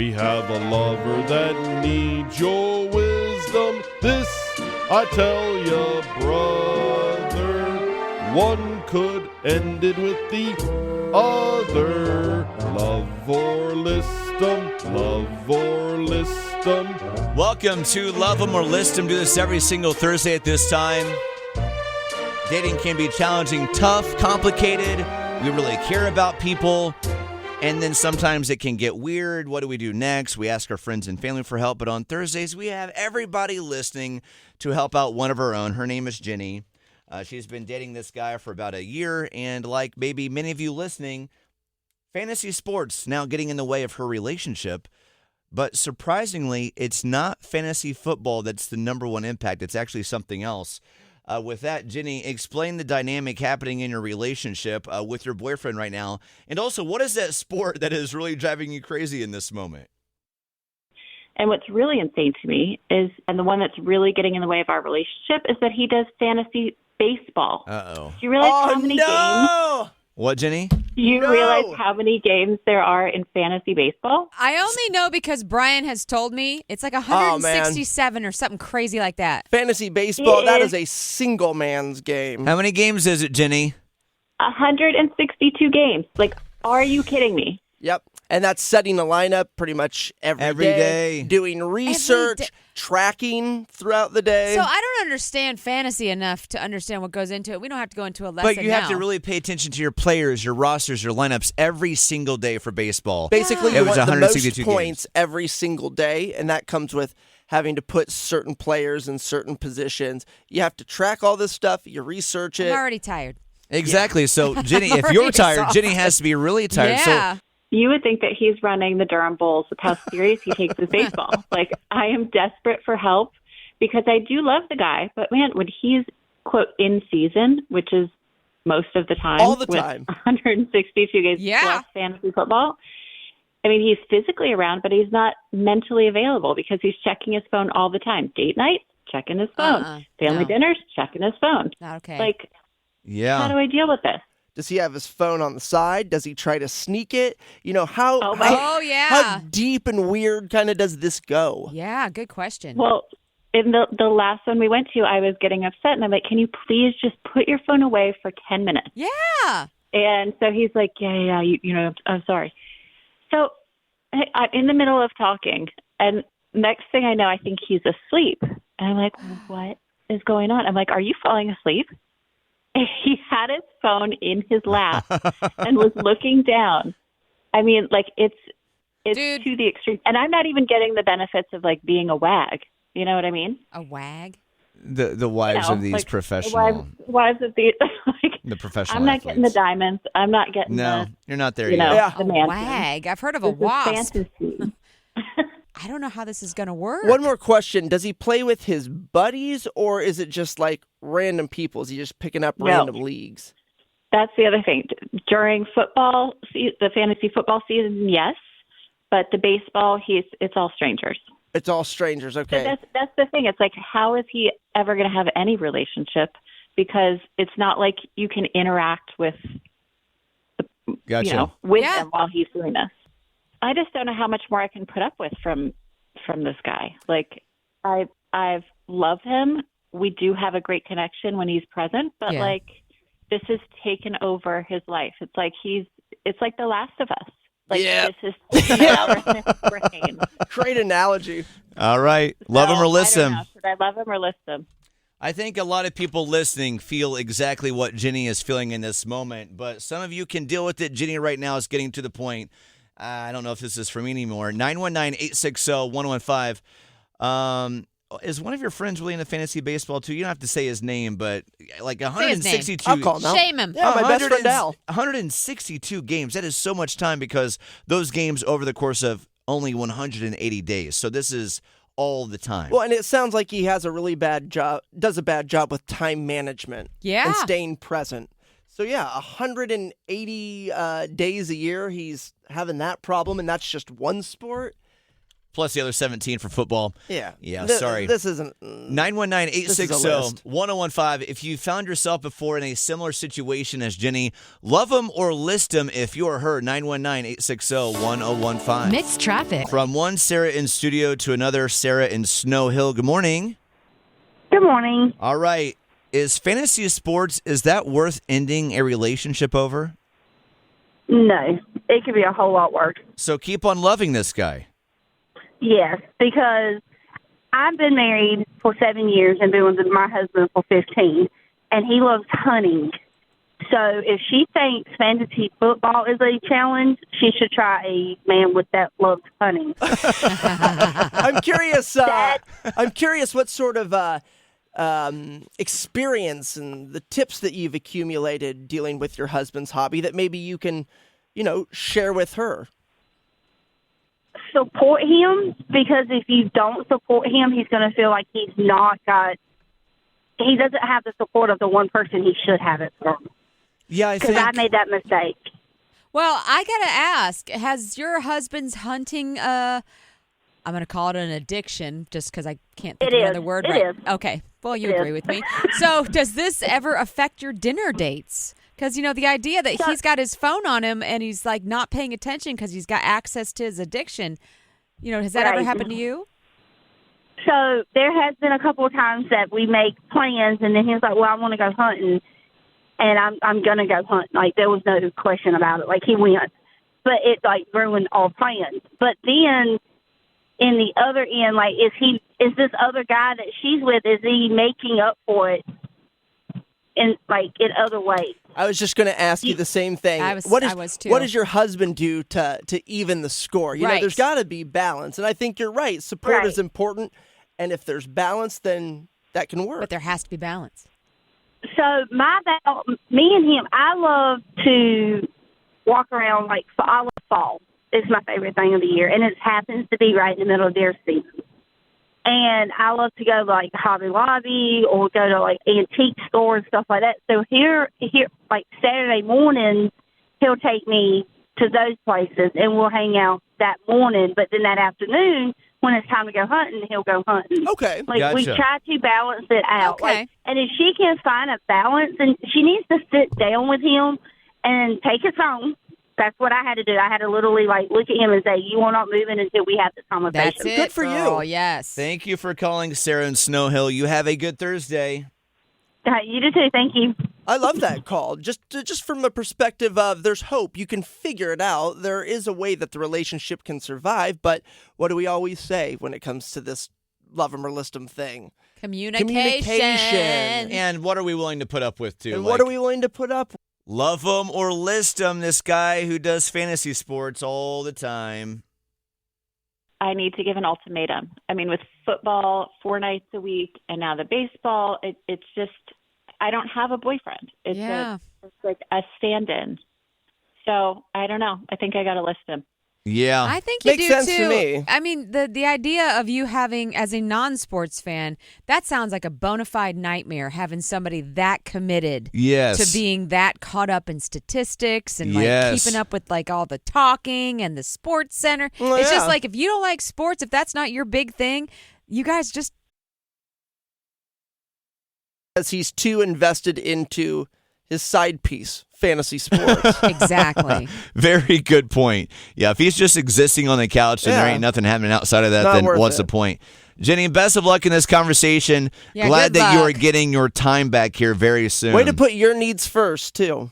We have a lover that needs your wisdom. This I tell ya, brother. One could end it with the other. Love or list 'em, love or list 'em. Welcome to Love 'em or List 'em. Do this every single Thursday at this time. Dating can be challenging, tough, complicated. We really care about people. And then sometimes it can get weird. What do we do next? We ask our friends and family for help. But on Thursdays, we have everybody listening to help out one of our own. Her name is Jenny. She's been dating this guy for about a year. And like maybe many of you listening, fantasy sports now getting in the way of her relationship. But surprisingly, it's not fantasy football that's the number one impact. It's actually something else. With that, Jenny, explain the dynamic happening in your relationship with your boyfriend right now. And also, what is that sport that is really driving you crazy in this moment? And what's really insane to me is, and the one that's really getting in the way of our relationship, is that he does fantasy baseball. Uh-oh. Do you realize how many games? What, Jenny? Do you realize how many games there are in fantasy baseball? I only know because Brian has told me it's like 167 or something crazy like that. Fantasy baseball, that is a single man's game. How many games is it, Jenny? 162 games. Like, are you kidding me? Yep. And that's setting a lineup pretty much every day. Doing research, tracking throughout the day. So I don't understand fantasy enough to understand what goes into it. We don't have to go into a lesson But you have to really pay attention to your players, your rosters, your lineups every single day for baseball. Basically, it you was want the 162 most points every single day, and that comes with having to put certain players in certain positions. You have to track all this stuff. You research it. I'm already tired. Exactly. So, Jenny, if you're tired, Jenny has to be really tired. Yeah. So, you would think that he's running the Durham Bulls with how serious he takes his baseball. Like, I am desperate for help because I do love the guy. But, man, when he's, quote, in season, which is most of the time. All the time. 162 games plus fantasy football. I mean, he's physically around, but he's not mentally available because he's checking his phone all the time. Date night, checking his phone. Family dinners, checking his phone. Not okay. Like, yeah. How do I deal with this? Does he have his phone on the side? Does he try to sneak it? You know, how deep and weird kind of does this go? Yeah, good question. Well, in the last one we went to, I was getting upset, and I'm like, can you please just put your phone away for 10 minutes? Yeah. And so he's like, yeah, you know, I'm sorry. So I'm in the middle of talking, and next thing I know, I think he's asleep. And I'm like, what is going on? I'm like, are you falling asleep? He had his phone in his lap and was looking down. I mean, like, it's Dude. to the extreme. And I'm not even getting the benefits of, like, being a wag. You know what I mean? A wag? The wives of these like, professional. Wives of these. Like, the professional I'm not athletes. getting the diamonds. I'm not getting No, you're not there you know, yet. the A mansion. wag? I've heard of a This is wasp. fantasy. I don't know how this is going to work. One more question. Does he play with his buddies, or is it just like random people? Is he just picking up random leagues? That's the other thing. During football, the fantasy football season, yes. But the baseball, it's all strangers. It's all strangers, okay. So that's the thing. It's like, how is he ever going to have any relationship? Because it's not like you can interact with, Gotcha. with him while he's doing this. I just don't know how much more I can put up with from this guy. Like, I've loved him. We do have a great connection when he's present, but like, this has taken over his life. It's like it's like The Last of Us. Like, this is taken over his brain. Great analogy. All right. Love him or list him. Should I love him or list him? I think a lot of people listening feel exactly what Jenny is feeling in this moment, but some of you can deal with it. Jenny right now is getting to the point. I don't know if this is for me anymore. 919-860-1015. Is one of your friends really into fantasy baseball too? You don't have to say his name, but like 162. I'll call now. Shame him. Yeah, my best friend Al. 162 games. That is so much time because those games over the course of only 180 days. So this is all the time. Well, and it sounds like he has a really bad job, does a bad job with time management. Yeah. And staying present. So, yeah, 180 days a year, he's having that problem, and that's just one sport. Plus the other 17 for football. Yeah. Sorry. This isn't. 919-860-1015. If you found yourself before in a similar situation as Jenny, love them or list them if you are her. 919-860-1015. Mixed traffic. From one Sarah in studio to another Sarah in Snow Hill. Good morning. Good morning. All right. Is fantasy sports, is that worth ending a relationship over? No, it could be a whole lot worse. So keep on loving this guy. Yes, because I've been married for 7 years and been with my husband for 15, and he loves hunting. So if she thinks fantasy football is a challenge, she should try a man that loves hunting. I'm curious. I'm curious what sort of experience and the tips that you've accumulated dealing with your husband's hobby that maybe you can, share with her. Support him, because if you don't support him, he's going to feel like he doesn't have the support of the one person he should have it from. Yeah, I think. Because I made that mistake. Well, I got to ask, has your husband's hunting, I'm going to call it an addiction just because I can't think of another word. It is. Okay. Well, you agree with me. So does this ever affect your dinner dates? Because, the idea that he's got his phone on him and he's, not paying attention because he's got access to his addiction, has that ever happened to you? So there has been a couple of times that we make plans, and then he's like, well, I want to go hunting, and I'm going to go hunt. There was no question about it. He went. But it, ruined all plans. But then in the other end, is this other guy that she's with, is he making up for it in other ways? I was just going to ask you the same thing. I was too. What does your husband do to even the score? Right. There's got to be balance, and I think you're right. Support is important, and if there's balance, then that can work. But there has to be balance. So me and him, I love to walk around I love fall. It's my favorite thing of the year, and it happens to be right in the middle of deer season. And I love to go to Hobby Lobby or go to antique stores and stuff like that. So here, Saturday morning, he'll take me to those places and we'll hang out that morning. But then that afternoon, when it's time to go hunting, he'll go hunting. Okay. Gotcha. We try to balance it out. Okay. And if she can find a balance, and she needs to sit down with him and take his phone. That's what I had to do. I had to literally look at him and say, you are not moving until we have this conversation. That's it. Good for you. Oh, yes. Thank you for calling Sarah in Snow Hill. You have a good Thursday. You do too. Thank you. I love that call. Just from a perspective of there's hope. You can figure it out. There is a way that the relationship can survive. But what do we always say when it comes to this love 'em or list 'em thing? Communication. And what are we willing to put up with, too? And what are we willing to put up with? Love them or list them, this guy who does fantasy sports all the time. I need to give an ultimatum. I mean, with football 4 nights a week and now the baseball, it's just, I don't have a boyfriend. It's a stand-in. So I don't know. I think I got to list him. Yeah. I think you Makes do sense too. to me. I mean, the idea of you having, as a non-sports fan, that sounds like a bona fide nightmare, having somebody that committed Yes. to being that caught up in statistics and Yes. keeping up with all the talking and the sports center. Well, It's just yeah. if you don't like sports, if that's not your big thing, you guys just As he's too invested into his side piece, fantasy sports. exactly. Very good point. Yeah, if he's just existing on the couch and there Yeah. ain't nothing happening outside of that, Not then worth what's it. the point? Jenny, best of luck in this conversation. Yeah, Glad good that you are luck. getting your time back here very soon. Way to put your needs first, too.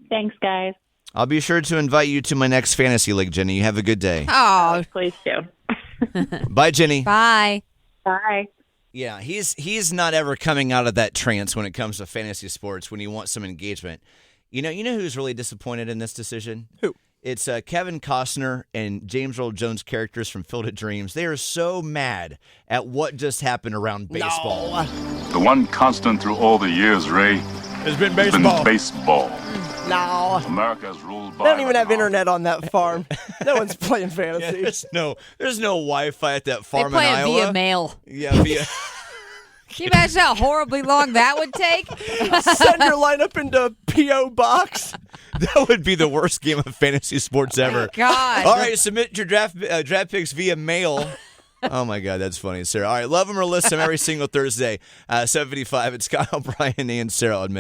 Thanks, guys. I'll be sure to invite you to my next fantasy league, Jenny. You have a good day. Oh, Please do. Bye, Jenny. bye. Bye. Yeah, he's not ever coming out of that trance when it comes to fantasy sports when you want some engagement. You know who's really disappointed in this decision? Who? It's Kevin Costner and James Earl Jones characters from Field of Dreams. They are so mad at what just happened around baseball. No. The one constant through all the years, Ray, It's been has been baseball. No. America's ruled by. They don't even have the internet on that farm. No one's playing fantasy. There's no Wi-Fi at that They farm in play it Iowa. via mail. Yeah, via. Can you imagine how horribly long that would take? Send your lineup into P.O. Box. That would be the worst game of fantasy sports ever. God. All right, submit your draft picks via mail. Oh my God, that's funny, Sarah. All right, love them or list them every single Thursday, 7:55. It's Kyle, Brian, and Sarah on Mix.